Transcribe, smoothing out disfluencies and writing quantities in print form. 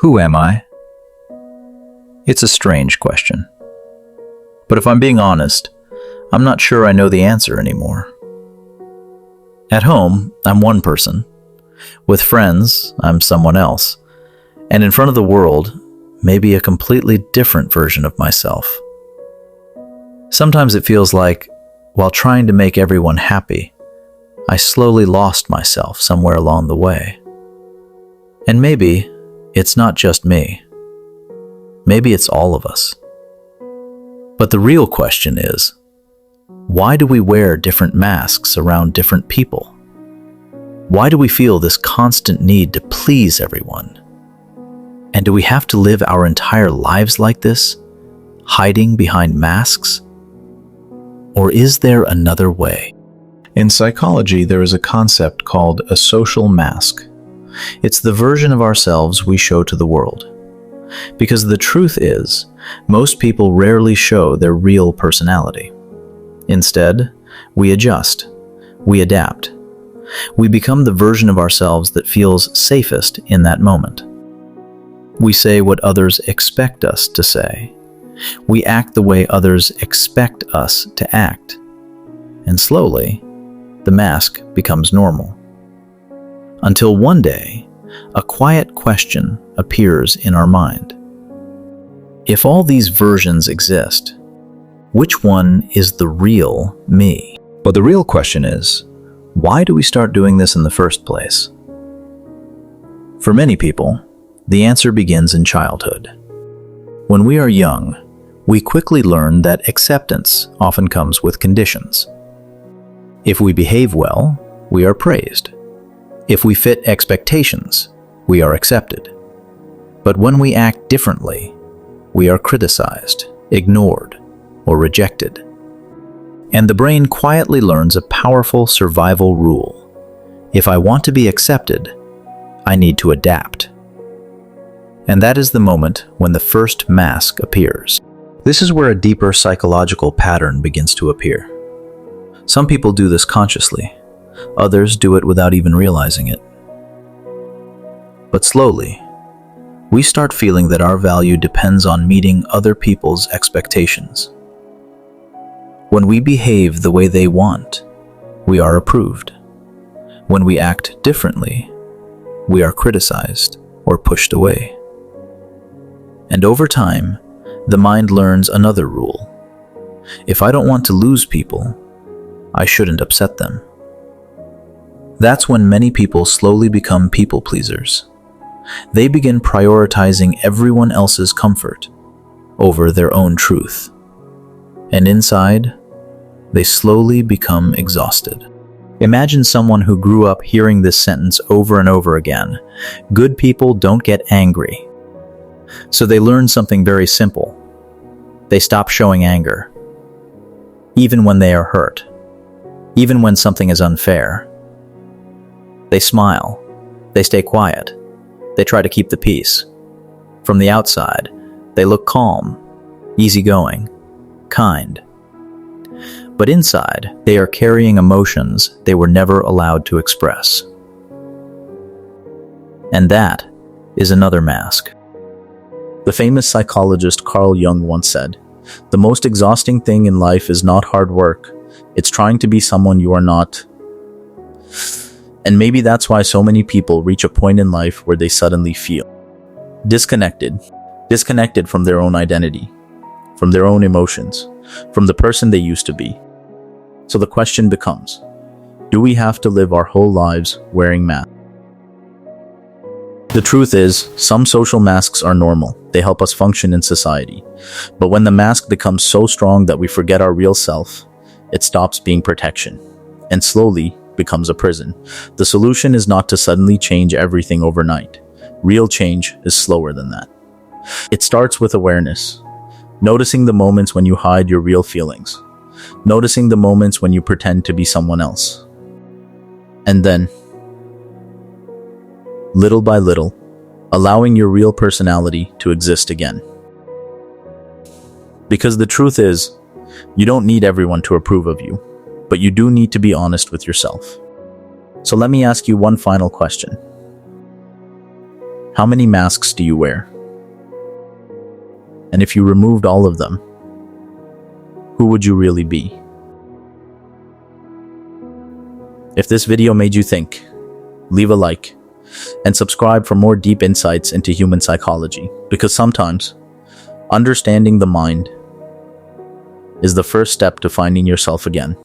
Who am I? It's a strange question. But if I'm being honest, I'm not sure I know the answer anymore. At home, I'm one person. With friends, I'm someone else. And in front of the world, maybe a completely different version of myself. Sometimes it feels like, while trying to make everyone happy, I slowly lost myself somewhere along the way. And maybe it's not just me. Maybe it's all of us. But the real question is, why do we wear different masks around different people? Why do we feel this constant need to please everyone? And do we have to live our entire lives like this, hiding behind masks? Or is there another way? In psychology, there is a concept called a social mask. It's the version of ourselves we show to the world. Because the truth is, most people rarely show their real personality. Instead, we adjust, we adapt. We become the version of ourselves that feels safest in that moment. We say what others expect us to say. We act the way others expect us to act. And slowly, the mask becomes normal. Until one day, a quiet question appears in our mind. If all these versions exist, which one is the real me? But the real question is, why do we start doing this in the first place? For many people, the answer begins in childhood. When we are young, we quickly learn that acceptance often comes with conditions. If we behave well, we are praised. If we fit expectations, we are accepted. But when we act differently, we are criticized, ignored, or rejected. And the brain quietly learns a powerful survival rule. If I want to be accepted, I need to adapt. And that is the moment when the first mask appears. This is where a deeper psychological pattern begins to appear. Some people do this consciously. Others do it without even realizing it. But slowly, we start feeling that our value depends on meeting other people's expectations. When we behave the way they want, we are approved. When we act differently, we are criticized or pushed away. And over time, the mind learns another rule. If I don't want to lose people, I shouldn't upset them. That's when many people slowly become people pleasers. They begin prioritizing everyone else's comfort over their own truth. And inside, they slowly become exhausted. Imagine someone who grew up hearing this sentence over and over again. Good people don't get angry. So they learn something very simple. They stop showing anger, even when they are hurt, even when something is unfair. They smile. They stay quiet. They try to keep the peace. From the outside, they look calm, easygoing, kind. But inside, they are carrying emotions they were never allowed to express. And that is another mask. The famous psychologist Carl Jung once said, "The most exhausting thing in life is not hard work. It's trying to be someone you are not." And maybe that's why so many people reach a point in life where they suddenly feel disconnected from their own identity, from their own emotions, from the person they used to be. So the question becomes, do we have to live our whole lives wearing masks? The truth is, some social masks are normal. They help us function in society. But when the mask becomes so strong that we forget our real self, it stops being protection and slowly becomes a prison. The solution is not to suddenly change everything overnight. Real change is slower than that. It starts with awareness, noticing the moments when you hide your real feelings, noticing the moments when you pretend to be someone else. And then, little by little, allowing your real personality to exist again. Because the truth is, you don't need everyone to approve of you, but you do need to be honest with yourself. So let me ask you one final question. How many masks do you wear? And if you removed all of them, who would you really be? If this video made you think, leave a like and subscribe for more deep insights into human psychology, because sometimes understanding the mind is the first step to finding yourself again.